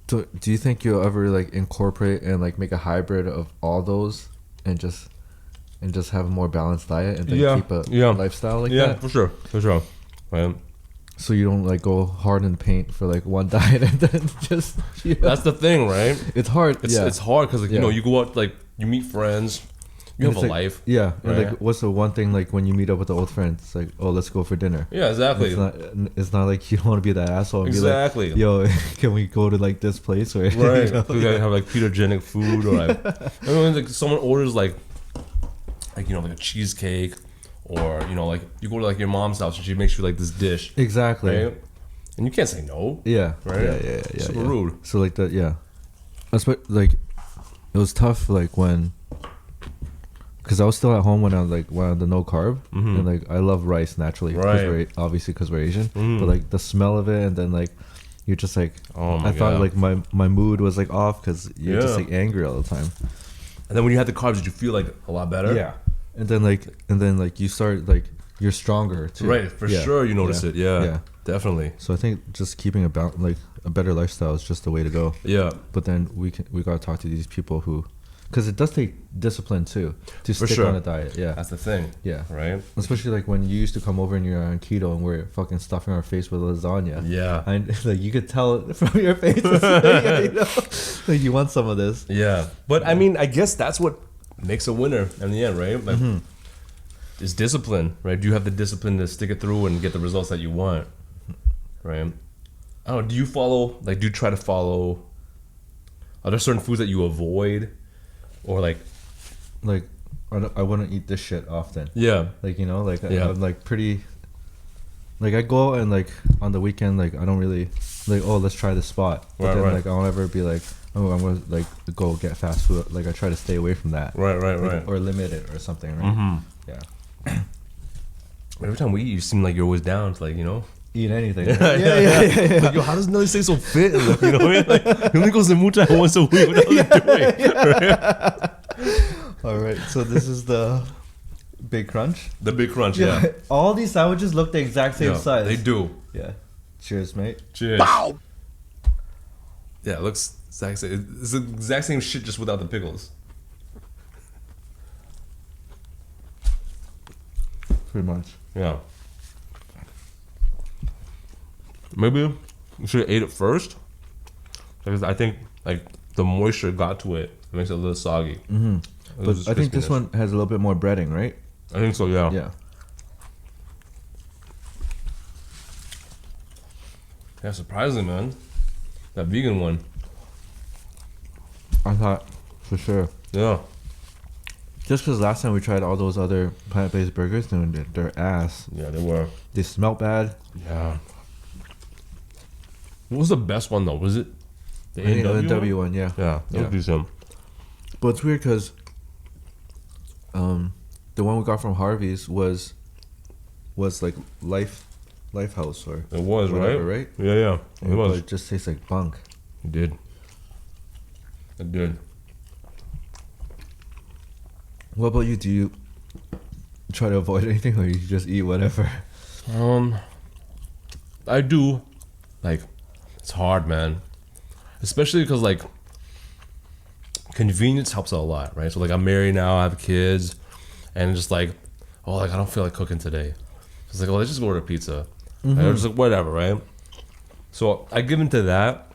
So, do you think you'll ever like incorporate and like make a hybrid of all those and just have a more balanced diet and then keep a lifestyle like that? For sure, right? So you don't like go hard in the paint for like one diet and then just That's the thing, right? It's hard. It's hard because like, you know, you go out, like you meet friends, you have a like, life. Yeah, and right? like what's the one thing like when you meet up with the old friends? It's like, oh, let's go for dinner. Yeah, exactly. It's not like you don't want to be that asshole. And Exactly. Be like, yo, can we go to like this place or right? You know? We gotta have like ketogenic food or like, I mean, like someone orders like you know, like a cheesecake, or you know, like you go to like your mom's house and she makes you like this dish. Exactly. Right? And you can't say no. Yeah. Right. Yeah. Super rude. So like that. Yeah. Like it was tough. Like when. Because I was still at home when I was like when the no carb, and like I love rice naturally, right? Because we're Asian, but like the smell of it, and then like you're just like, oh my I thought like my mood was like off because you're just like angry all the time. And then when you had the carbs, did you feel like a lot better? Yeah. And then like you start like you're stronger too. Right, for sure you notice it. Yeah, definitely. So I think just keeping about like a better lifestyle is just the way to go. Yeah. But then we gotta talk to these people who. Because it does take discipline too to stick on a diet. Yeah, that's the thing. Yeah, right. Especially like when you used to come over and you're on keto and we're fucking stuffing our face with lasagna. Yeah, and like you could tell from your face, you know? Like you want some of this. Yeah, but I mean, I guess that's what makes a winner in the end, right? Like, it's discipline, right? Do you have the discipline to stick it through and get the results that you want, right? I don't know. Do you follow? Like, do you try to follow? Are there certain foods that you avoid? Or like I wouldn't eat this shit often. Yeah. Like, you know, like I'm like pretty. Like I go out and like on the weekend, like I don't really like, oh, let's try this spot. But then like I won't ever be like, oh, I'm gonna like go get fast food. Like I try to stay away from that. Right. Or limit it or something, right? Yeah. Every time we eat, you seem like you're always down to like, you know, eat anything. Yeah. Like, yo, how does Nelly stay so fit? Like, you know what I mean? Like, he only goes to Mucha once a week. What the hell is he doing? Right? All right, so this is the Big Crunch. The Big Crunch, yeah. All these sandwiches look the exact same size. They do. Yeah. Cheers, mate. Cheers. Bow! Yeah, it looks exact same. It's the exact same shit, just without the pickles. Pretty much. Yeah. Maybe we should have ate it first, because I think like the moisture got to it. It makes it a little soggy. Mm-hmm. But I think this one has a little bit more breading, right? I think so. Yeah. Yeah. Yeah. Surprisingly, man, that vegan one. I thought for sure. Yeah. Just because last time we tried all those other plant-based burgers, they're ass. Yeah, they were. They smelt bad. Yeah. What was the best one though? Was it the A&W one? Yeah. Yeah, that was decent. But it's weird because the one we got from Harvey's was like Lifehouse or it was whatever, right? Yeah. It was. It just tastes like bunk. It did. It did. What about you? Do you try to avoid anything, or you just eat whatever? I do. Like, it's hard, man. Especially because like convenience helps out a lot, right? So like I'm married now, I have kids, and just like, oh, like I don't feel like cooking today. It's like, well, let's just go order pizza. Mm-hmm. Right? Or just like whatever, right? So I give into that,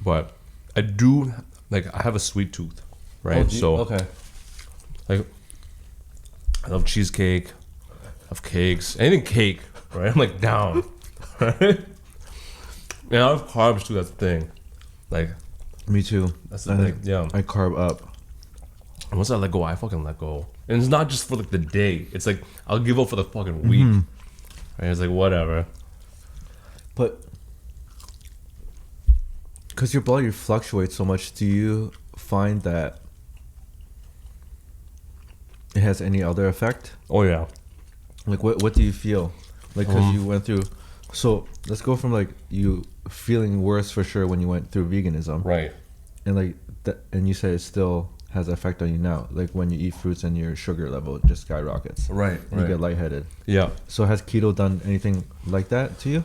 but I do like I have a sweet tooth, right? Okay. Like, I love cheesecake, I love cakes, anything cake, right? I'm like down, right? And I love carbs too. That's the thing. Like, me too. That's the thing. Yeah, I carb up. And once I let go, I fucking let go. And it's not just for like the day. It's like I'll give up for the fucking week. Right? It's like whatever. But because your body fluctuates so much, do you find that it has any other effect? Oh yeah. Like what do you feel? Like because you went through. So let's go from like you feeling worse for sure when you went through veganism, right? And like that, and you said it still has an effect on you now. Like when you eat fruits and your sugar level just skyrockets, right? You get lightheaded. Yeah. So has keto done anything like that to you?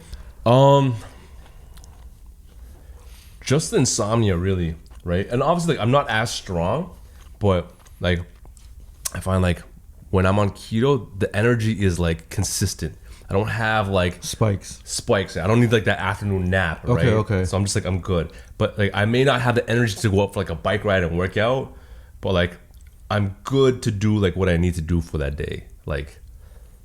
just the insomnia, really, right? And obviously, like, I'm not as strong, but like I find like when I'm on keto, the energy is like consistent. I don't have like spikes. I don't need like that afternoon nap, right? Okay. So I'm just like, I'm good. But like, I may not have the energy to go up for like a bike ride and work out, but like, I'm good to do like what I need to do for that day. Like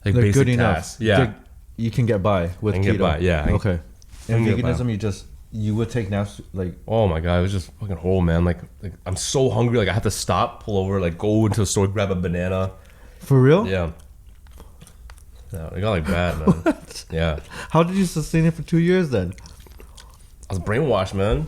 basic good tasks. enough. Yeah. You can get by with keto. Get by. Yeah. Okay. And veganism, you would take naps like. Oh my God, it was just fucking horrible, man. Like I'm so hungry. Like I have to stop, pull over, like go into the store, grab a banana. For real? Yeah. Yeah, it got like bad, man. What? Yeah. How did you sustain it for 2 years then? I was brainwashed, man.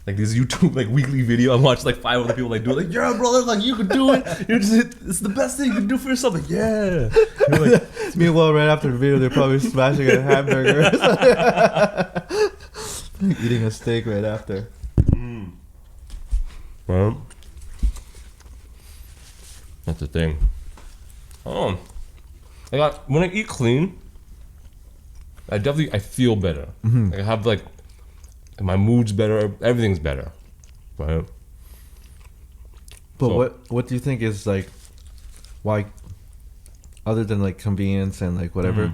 Like this YouTube like weekly video, I watched like 5 other people like do it. Like, yeah, brother, like you can do it. It's the best thing you can do for yourself. Like, yeah. Like, meanwhile, right after the video, they're probably smashing a hamburger, eating a steak right after. Well, that's the thing. Oh. When I eat clean, I feel better. Like I have like my mood's better, everything's better, right? But so, what do you think is like why, other than like convenience and like whatever,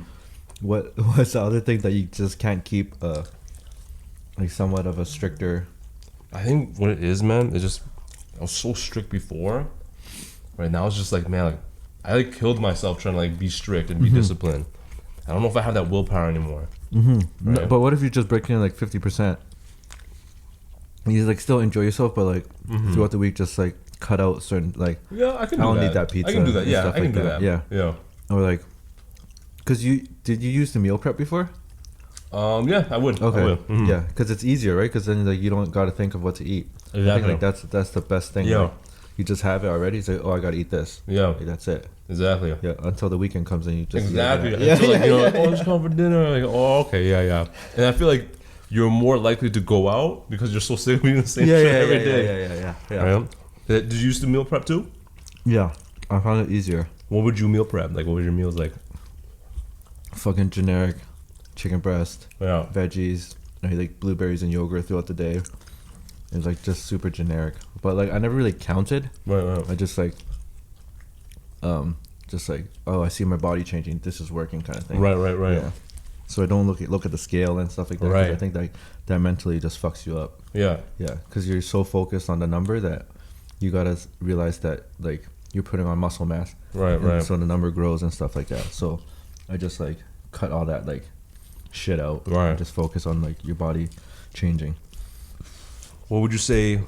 what's the other thing that you just can't keep like somewhat of a stricter? I think what it is, man, is just I was so strict before. Right now it's just like, man, like I like killed myself trying to like be strict and be disciplined. I don't know if I have that willpower anymore. Right? But what if you just break in like 50%? You like still enjoy yourself, but like throughout the week, just like cut out certain like. Yeah, I can. I don't need that pizza. I can do that. Yeah, I can do that. Yeah. Or like, cause did you use the meal prep before? Yeah, I would. Okay. I would. Yeah, cause it's easier, right? Cause then like you don't got to think of what to eat. Exactly. I think like that's the best thing. Yeah. Like, you just have it already. It's like, oh, I gotta eat this. Yeah. Like, that's it. Exactly. Yeah. Until the weekend comes and you just exactly. Yeah. Until, like, you know, like, oh, let's come for dinner. Like, oh, okay, yeah. And I feel like you're more likely to go out because you're so sick of eating the same shit every day. Yeah. Right? Did you used to meal prep too? Yeah. I found it easier. What would you meal prep? Like, what was your meals like? Fucking generic chicken breast. Yeah. Veggies. Like blueberries and yogurt throughout the day. It was like just super generic. But like I never really counted. Right. I just like oh, I see my body changing. This is working, kind of thing. Right. Yeah. So I don't look at the scale and stuff like that. Right. I think that mentally just fucks you up. Yeah. Yeah, because you're so focused on the number that you gotta realize that like you're putting on muscle mass. Right. So the number grows and stuff like that. So I just like cut all that like shit out. Right. And just focus on like your body changing. What would you say?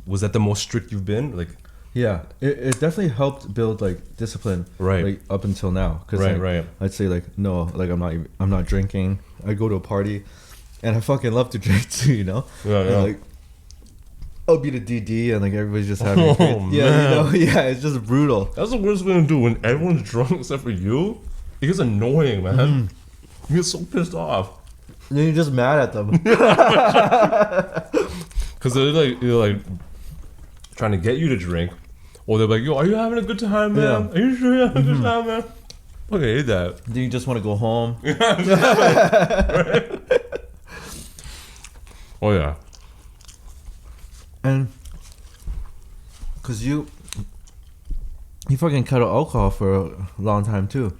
Was that the most strict you've been? Like. Yeah, it definitely helped build like discipline, right? Like up until now, cause right. I'd say like no, like I'm not drinking. I go to a party, and I fucking love to drink too, you know. Yeah. Like I'll be the DD, and like everybody's just having. It's just brutal. That's the worst thing to do when everyone's drunk except for you. It gets annoying, man. You get so pissed off. And then you're just mad at them. Because they're like trying to get you to drink. Or they're like, yo, are you having a good time, man? Yeah. Are you sure you're having a good time, man? Okay, I hate that. Then you just want to go home. Right? Oh, yeah. And because you fucking cut out alcohol for a long time, too.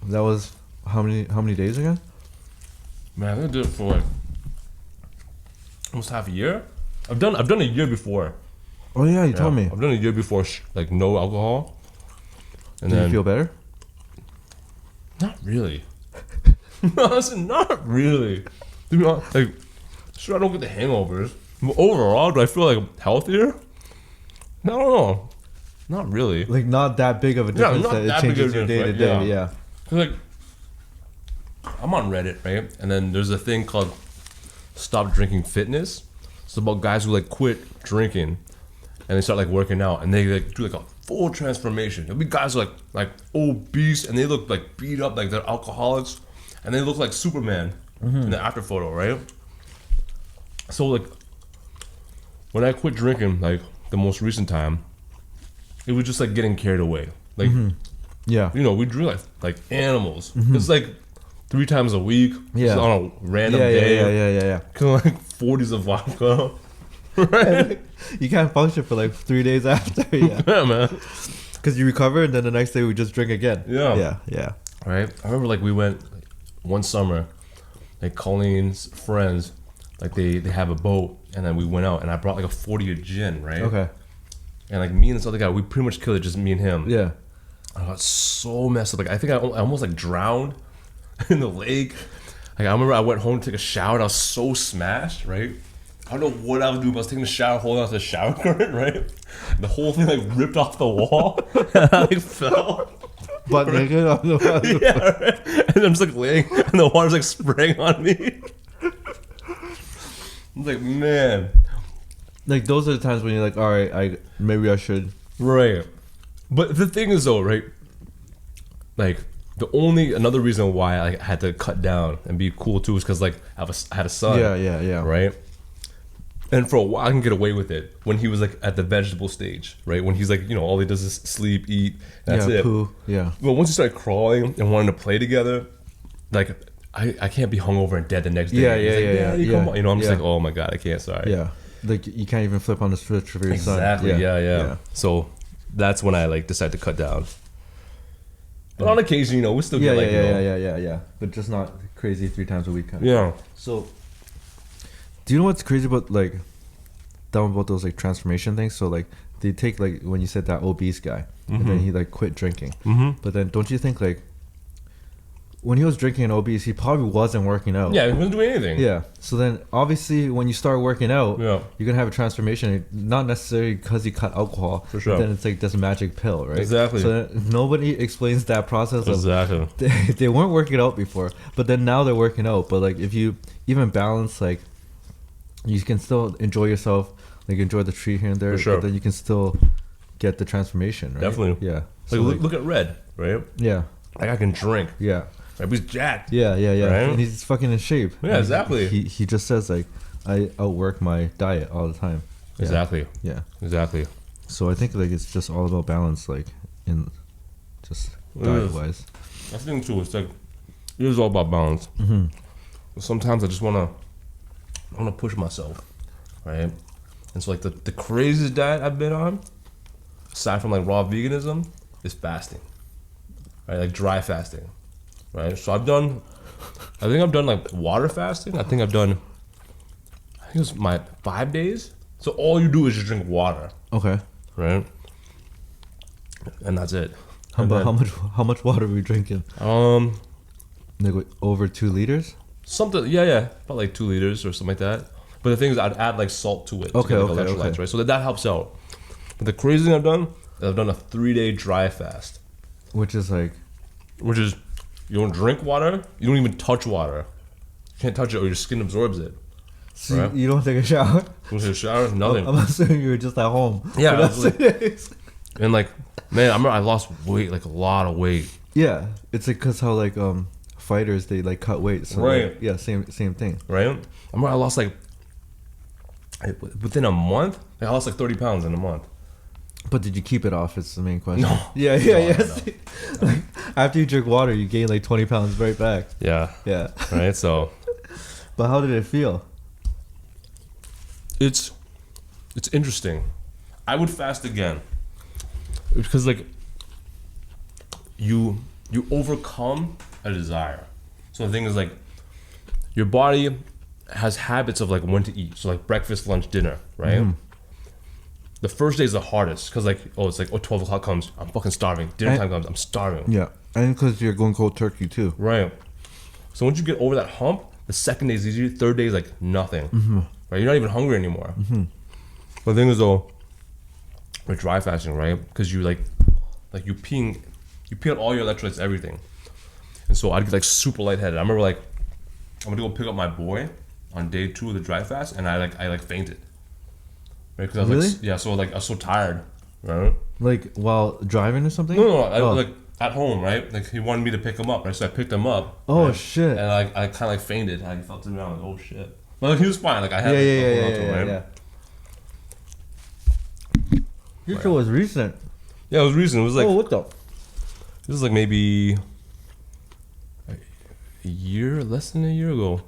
That was how many days again? Man, I did it for like almost half a year. I've done a year before. Oh yeah, you told me. I've done a year before, like no alcohol. And Did you feel better? Not really. Honestly, not really. To be honest, like, sure, I don't get the hangovers. But overall, do I feel like healthier? No, I don't know. Not really. Like not that big of a difference that it changes your day to day. Yeah. Like, I'm on Reddit, right? And then there's a thing called Stop Drinking Fitness. It's about guys who like quit drinking and they start like working out and they like do like a full transformation. There'll be guys who like obese and they look like beat up, like they're alcoholics, and they look like Superman in the after photo, right? So like when I quit drinking, like the most recent time, it was just like getting carried away. Like yeah, you know, we drink like animals. It's like 3 times a week. Just on a random day. Yeah. Like 40s of vodka. Right? You can't function for like 3 days after. Yeah, man. Because you recover and then the next day we just drink again. Yeah. Right. I remember like we went one summer, like Colleen's friends, like they have a boat, and then we went out, and I brought like a 40 of gin, right? Okay. And like me and this other guy, we pretty much killed it, just me and him. Yeah. I got so messed up. Like I think I almost like drowned in the lake. Like I remember I went home to take a shower, and I was so smashed, right? I don't know what I was doing, but I was taking a shower, holding on to the shower curtain, right? The whole thing like ripped off the wall, and I like fell. But naked on the water. Yeah, right? And I'm just like laying, and the water's like spraying on me. I'm like, man. Like those are the times when you're like, all right, maybe I should. Right. But the thing is though, right? Like another reason why I had to cut down and be cool too is because like I had a son. Yeah. Right. And for a while I can get away with it when he was like at the vegetable stage, right? When he's like, all he does is sleep, eat, that's it. Poo. Yeah. But once you start crawling and wanting to play together, like I can't be hungover and dead the next day. Yeah. Come on. I'm just like, oh my god, I can't. Sorry. Yeah. Like you can't even flip on the switch for your son. Exactly. Yeah. So that's when I like decide to cut down. But on occasion, we still get yeah. But just not crazy 3 times a week kind of. Yeah. So, do you know what's crazy about like down about those like transformation things? So like they take like when you said that obese guy and then he like quit drinking. But then don't you think like when he was drinking and obese, he probably wasn't working out. Yeah, he wasn't doing anything. Yeah. So then obviously when you start working out, you're gonna have a transformation. Not necessarily because you cut alcohol. For sure. But then it's like this magic pill, right? Exactly. So nobody explains that process. Exactly. They weren't working out before, but then now they're working out. But like if you even balance, like you can still enjoy yourself, like enjoy the treat here and there. For sure. But then you can still get the transformation, right? Definitely. Yeah. Like, So look at Red, right? Yeah. Like I can drink. Yeah. Right? He's jacked. Yeah. Right? And he's fucking in shape. Yeah, And exactly. He just says like, I outwork my diet all the time. Yeah. Exactly. Yeah. Exactly. So I think like it's just all about balance, like in just diet wise. That's the thing too. It's like it is all about balance. Sometimes I just wanna push myself, right? And so like the craziest diet I've been on, aside from like raw veganism, is fasting. Right, like dry fasting. Right? So I think I've done like water fasting. I think it was my 5 days. So all you do is just drink water. Okay. Right? And that's it. How much water are we drinking? Like over 2 liters? Something, yeah, about like 2 liters or something like that. But the thing is, I'd add like salt to it. Okay, to get, like, electrolytes, right? So that helps out. But the crazy thing I've done a 3-day dry fast. Which is you don't drink water, you don't even touch water. You can't touch it or your skin absorbs it. so right? you don't take a shower? You don't take a shower, nothing. I'm assuming you were just at home. Yeah. And like, man, I remember I lost weight, like a lot of weight. Yeah. It's like because how like fighters, they like cut weight. So right. Like, yeah, same thing. Right? I remember I lost like, within a month, I lost like 30 pounds in a month. But did you keep it off? It's the main question. No. Yeah. No. Like, after you drink water, you gain like 20 pounds right back. Yeah. Yeah. Right? So. But how did it feel? It's interesting. I would fast again. Because like, you overcome a desire. So the thing is like, your body has habits of like when to eat. So like breakfast, lunch, dinner, right? The first day is the hardest because like, it's like 12 o'clock comes, I'm fucking starving. Dinner time comes, I'm starving. Yeah, and because you're going cold turkey too. Right. So once you get over that hump, the second day is easier. Third day is like nothing. Right? You're not even hungry anymore. But the thing is though, with dry fasting, right? Because you like you pee out all your electrolytes, everything. And so I'd get like super lightheaded. I remember like, I'm gonna go pick up my boy on day 2 of the dry fast, and I fainted. Right? Because I was really? like, yeah, so like I was so tired, right? Like while driving or something? No, I like at home, right? Like he wanted me to pick him up, right? So I picked him up. Oh right? shit! And I kind of like fainted. I fell to the ground, like, oh shit. But like, he was fine. Like I had yeah. Your show was recent. Yeah, it was recent. It was like, what the? this is like maybe less than a year ago.